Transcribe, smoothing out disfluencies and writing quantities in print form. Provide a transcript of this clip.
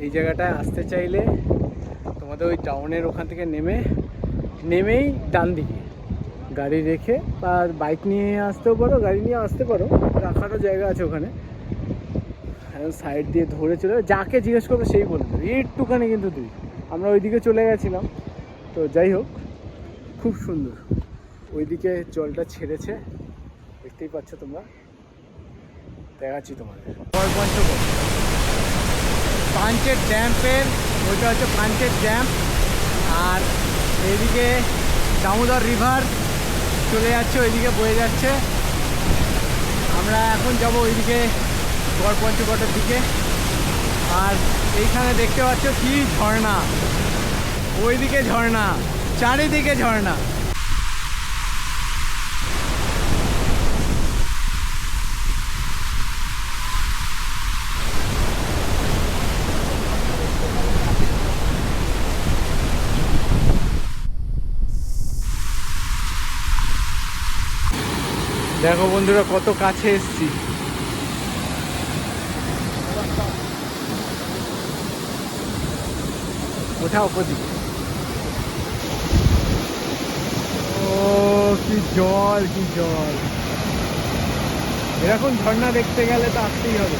এই জায়গাটায় আসতে চাইলে তোমাদের ওই টাউনের ওখান থেকে নেমেই ডান দিকে গাড়ি রেখে, বা বাইক নিয়ে আসতেও পারো, গাড়ি নিয়ে আসতে পারো, রাখারও জায়গা আছে ওখানে। সাইড দিয়ে ধরে চলে যাকে জিজ্ঞেস করবে সেই বলবে একটুখানি কিন্তু তুই। আমরা ওইদিকে চলে গেছিলাম, তো যাই হোক খুব সুন্দর। ওইদিকে জলটা ছেড়েছে, দেখতেই পাচ্ছ তোমরা, দেখাচ্ছি তোমাদের। পঞ্চগড় পাঞ্চের ড্যাম্পের, ওইটা হচ্ছে পাঞ্চের ড্যাম্প। আর এইদিকে দামোদর রিভার চলে যাচ্ছে, ওইদিকে বয়ে যাচ্ছে। আমরা এখন যাব ওইদিকে গড় পঞ্চগড়ের দিকে। আর এইখানে দেখতে পাচ্ছ কি ঝর্ণা, ওইদিকে ঝর্ণা, চারিদিকে ঝর্ণা। দেখো বন্ধুরা কত কাছে এসছি। ওঠা ওপরদিকে, ও কি জল, কি জল। এরকম ঝর্ণা দেখতে গেলে তো আসতেই হবে।